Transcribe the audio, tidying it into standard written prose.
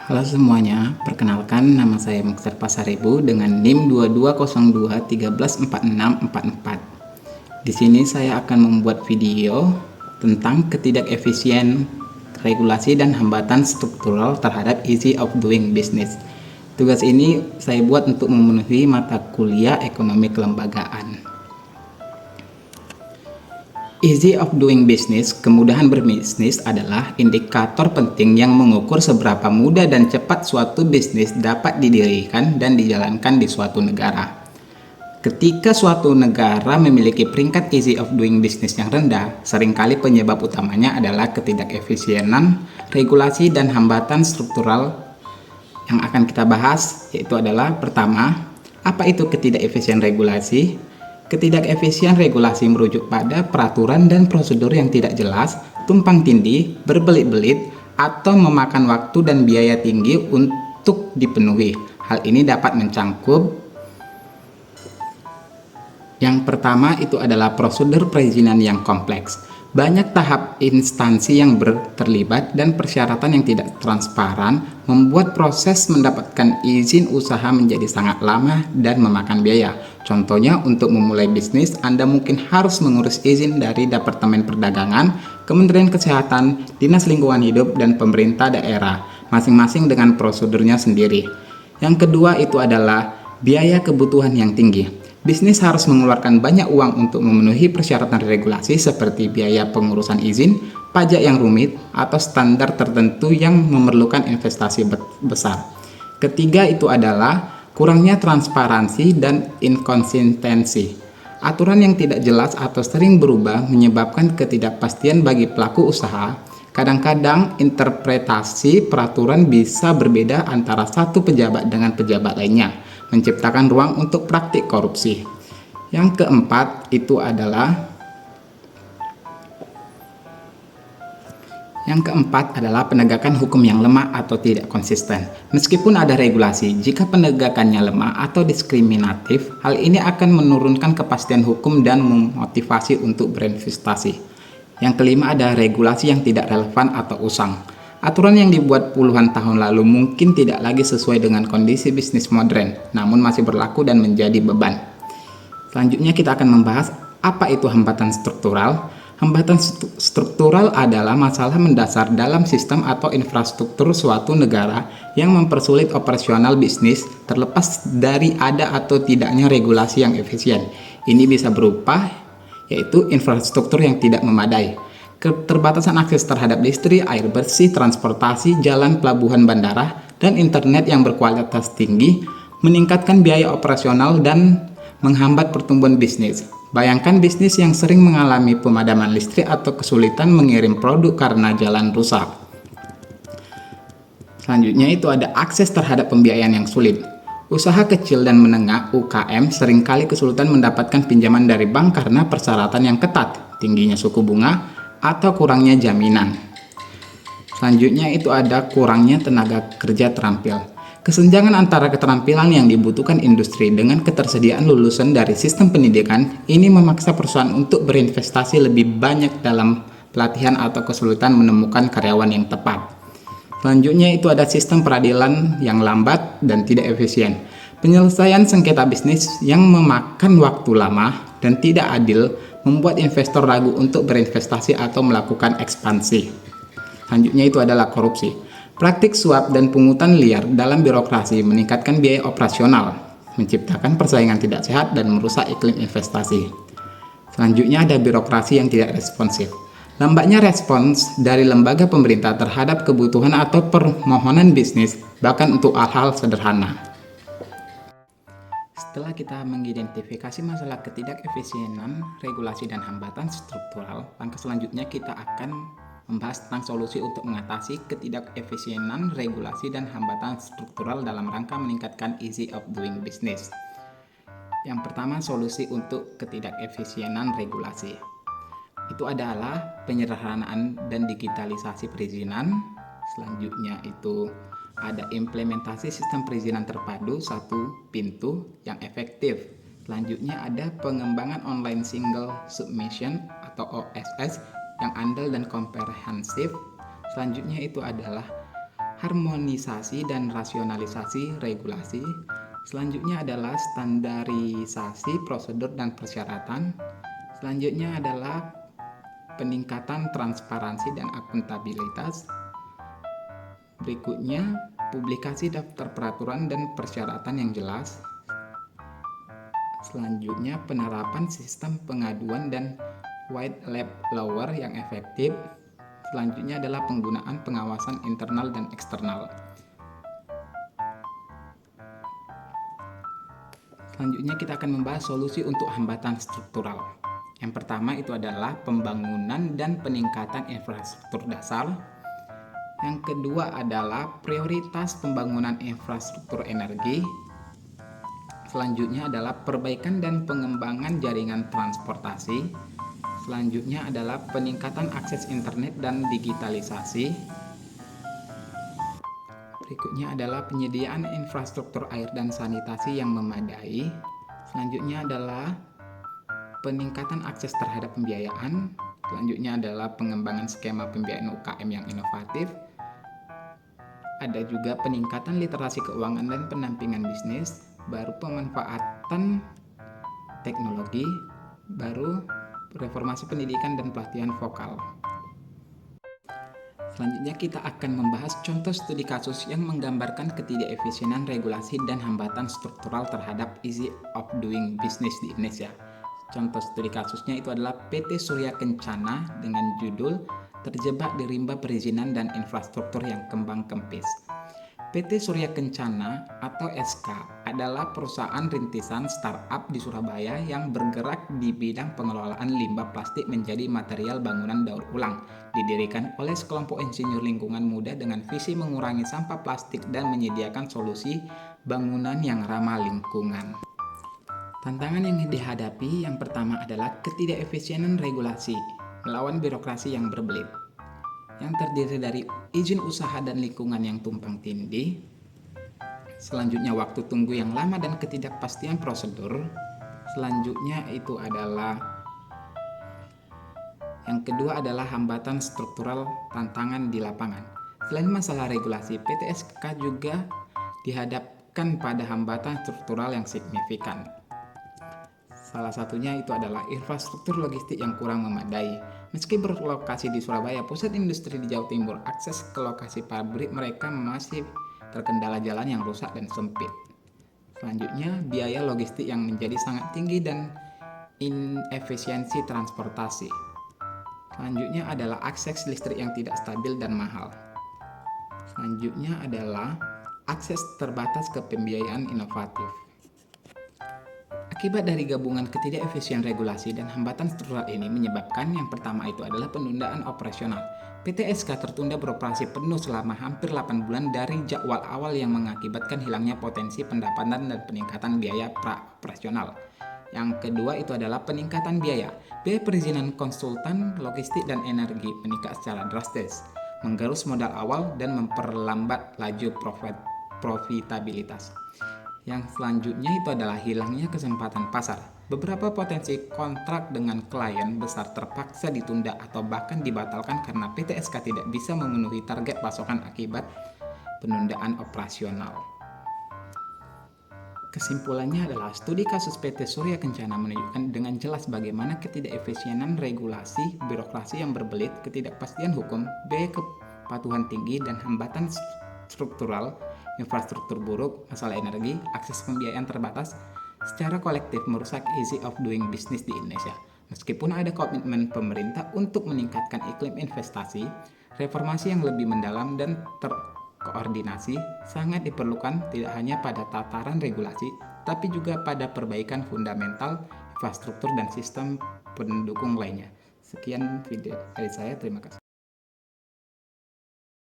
Halo semuanya, perkenalkan nama saya Mukhtar Pasaribu dengan NIM 2202134644. Di sini saya akan membuat video tentang ketidakefisien regulasi dan hambatan struktural terhadap easy of doing business. Tugas ini saya buat untuk memenuhi mata kuliah ekonomi kelembagaan. Easy of doing business, kemudahan berbisnis adalah indikator penting yang mengukur seberapa mudah dan cepat suatu bisnis dapat didirikan dan dijalankan di suatu negara. Ketika suatu negara memiliki peringkat easy of doing business yang rendah, seringkali penyebab utamanya adalah ketidakefisienan regulasi dan hambatan struktural. Yang akan kita bahas yaitu adalah pertama, apa itu ketidakefisien regulasi? Ketidakefisien regulasi merujuk pada peraturan dan prosedur yang tidak jelas, tumpang tindih, berbelit-belit, atau memakan waktu dan biaya tinggi untuk dipenuhi. Hal ini dapat mencangkup yang pertama itu adalah prosedur perizinan yang kompleks. Banyak tahap instansi yang terlibat dan persyaratan yang tidak transparan membuat proses mendapatkan izin usaha menjadi sangat lama dan memakan biaya. Contohnya, untuk memulai bisnis, Anda mungkin harus mengurus izin dari Departemen Perdagangan, Kementerian Kesehatan, Dinas Lingkungan Hidup, dan pemerintah daerah, masing-masing dengan prosedurnya sendiri. Yang kedua itu adalah biaya kebutuhan yang tinggi. Bisnis harus mengeluarkan banyak uang untuk memenuhi persyaratan regulasi seperti biaya pengurusan izin, pajak yang rumit, atau standar tertentu yang memerlukan investasi besar. Ketiga itu adalah kurangnya transparansi dan inkonsistensi. Aturan yang tidak jelas atau sering berubah menyebabkan ketidakpastian bagi pelaku usaha. Kadang-kadang interpretasi peraturan bisa berbeda antara satu pejabat dengan pejabat lainnya, menciptakan ruang untuk praktik korupsi. Yang keempat itu adalah penegakan hukum yang lemah atau tidak konsisten. Meskipun ada regulasi, jika penegakannya lemah atau diskriminatif, hal ini akan menurunkan kepastian hukum dan memotivasi untuk berinvestasi. Yang kelima ada regulasi yang tidak relevan atau usang. Aturan yang dibuat puluhan tahun lalu mungkin tidak lagi sesuai dengan kondisi bisnis modern, namun masih berlaku dan menjadi beban. Selanjutnya kita akan membahas apa itu hambatan struktural. Hambatan struktural adalah masalah mendasar dalam sistem atau infrastruktur suatu negara yang mempersulit operasional bisnis terlepas dari ada atau tidaknya regulasi yang efisien. Ini bisa berupa yaitu infrastruktur yang tidak memadai, keterbatasan akses terhadap listrik, air bersih, transportasi, jalan, pelabuhan, bandara, dan internet yang berkualitas tinggi, meningkatkan biaya operasional dan menghambat pertumbuhan bisnis. Bayangkan bisnis yang sering mengalami pemadaman listrik atau kesulitan mengirim produk karena jalan rusak. Selanjutnya itu ada akses terhadap pembiayaan yang sulit. Usaha kecil dan menengah (UKM) seringkali kesulitan mendapatkan pinjaman dari bank karena persyaratan yang ketat, tingginya suku bunga, atau kurangnya jaminan. Selanjutnya itu ada kurangnya tenaga kerja terampil. Kesenjangan antara keterampilan yang dibutuhkan industri dengan ketersediaan lulusan dari sistem pendidikan ini memaksa perusahaan untuk berinvestasi lebih banyak dalam pelatihan atau kesulitan menemukan karyawan yang tepat. Selanjutnya itu ada sistem peradilan yang lambat dan tidak efisien. Penyelesaian sengketa bisnis yang memakan waktu lama dan tidak adil membuat investor ragu untuk berinvestasi atau melakukan ekspansi. Selanjutnya itu adalah korupsi. Praktik suap dan pungutan liar dalam birokrasi meningkatkan biaya operasional, menciptakan persaingan tidak sehat dan merusak iklim investasi. Selanjutnya ada birokrasi yang tidak responsif. Lambatnya respons dari lembaga pemerintah terhadap kebutuhan atau permohonan bisnis, bahkan untuk hal-hal sederhana. Setelah kita mengidentifikasi masalah ketidakefisienan, regulasi, dan hambatan struktural, langkah selanjutnya kita akan membahas tentang solusi untuk mengatasi ketidakefisienan, regulasi, dan hambatan struktural dalam rangka meningkatkan easy of doing business. Yang pertama, solusi untuk ketidakefisienan regulasi. Itu adalah penyederhanaan dan digitalisasi perizinan. Selanjutnya itu ada implementasi sistem perizinan terpadu satu pintu yang efektif. Selanjutnya ada pengembangan online single submission atau OSS yang andal dan komprehensif. Selanjutnya itu adalah harmonisasi dan rasionalisasi regulasi. Selanjutnya adalah standarisasi prosedur dan persyaratan. Selanjutnya adalah peningkatan transparansi dan akuntabilitas. Berikutnya, publikasi daftar peraturan dan persyaratan yang jelas. Selanjutnya, penerapan sistem pengaduan dan whistleblower yang efektif. Selanjutnya adalah penggunaan pengawasan internal dan eksternal. Selanjutnya kita akan membahas solusi untuk hambatan struktural. Yang pertama itu adalah pembangunan dan peningkatan infrastruktur dasar. Yang kedua adalah prioritas pembangunan infrastruktur energi. Selanjutnya adalah perbaikan dan pengembangan jaringan transportasi. Selanjutnya adalah peningkatan akses internet dan digitalisasi. Berikutnya adalah penyediaan infrastruktur air dan sanitasi yang memadai. Selanjutnya adalah peningkatan akses terhadap pembiayaan. Selanjutnya adalah pengembangan skema pembiayaan UKM yang inovatif. Ada juga peningkatan literasi keuangan dan pendampingan bisnis. Baru pemanfaatan teknologi. Baru reformasi pendidikan dan pelatihan vokal. Selanjutnya kita akan membahas contoh studi kasus yang menggambarkan ketidakefisienan regulasi dan hambatan struktural terhadap ease of doing business di Indonesia. Contoh studi kasusnya itu adalah PT Surya Kencana dengan judul Terjebak di Rimba Perizinan dan Infrastruktur yang Kembang Kempis. PT Surya Kencana atau SK adalah perusahaan rintisan startup di Surabaya yang bergerak di bidang pengelolaan limbah plastik menjadi material bangunan daur ulang. Didirikan oleh sekelompok insinyur lingkungan muda dengan visi mengurangi sampah plastik dan menyediakan solusi bangunan yang ramah lingkungan. Tantangan yang dihadapi yang pertama adalah ketidakefisienan regulasi melawan birokrasi yang berbelit, yang terdiri dari izin usaha dan lingkungan yang tumpang tindih. Selanjutnya waktu tunggu yang lama dan ketidakpastian prosedur. Selanjutnya itu adalah yang kedua adalah hambatan struktural tantangan di lapangan. Selain masalah regulasi, PT SK juga dihadapkan pada hambatan struktural yang signifikan. Salah satunya itu adalah infrastruktur logistik yang kurang memadai. Meski berlokasi di Surabaya, pusat industri di Jawa Timur, akses ke lokasi pabrik mereka masih terkendala jalan yang rusak dan sempit. Selanjutnya, biaya logistik yang menjadi sangat tinggi dan inefisiensi transportasi. Selanjutnya adalah akses listrik yang tidak stabil dan mahal. Selanjutnya adalah akses terbatas ke pembiayaan inovatif. Akibat dari gabungan ketidakefisien regulasi dan hambatan struktural ini menyebabkan yang pertama itu adalah penundaan operasional. PT SK tertunda beroperasi penuh selama hampir 8 bulan dari jadwal awal yang mengakibatkan hilangnya potensi pendapatan dan peningkatan biaya operasional. Yang kedua itu adalah peningkatan biaya. Biaya perizinan konsultan, logistik, dan energi meningkat secara drastis, menggerus modal awal dan memperlambat laju profitabilitas. Yang selanjutnya itu adalah hilangnya kesempatan pasar. Beberapa potensi kontrak dengan klien besar terpaksa ditunda atau bahkan dibatalkan karena PT SK tidak bisa memenuhi target pasokan akibat penundaan operasional. Kesimpulannya adalah studi kasus PT Surya Kencana menunjukkan dengan jelas bagaimana ketidakefisienan regulasi, birokrasi yang berbelit, ketidakpastian hukum, biaya kepatuhan tinggi, dan hambatan struktural, infrastruktur buruk, masalah energi, akses pembiayaan terbatas, secara kolektif merusak ease of doing business di Indonesia. Meskipun ada komitmen pemerintah untuk meningkatkan iklim investasi, reformasi yang lebih mendalam dan terkoordinasi sangat diperlukan tidak hanya pada tataran regulasi, tapi juga pada perbaikan fundamental, infrastruktur, dan sistem pendukung lainnya. Sekian video dari saya, terima kasih.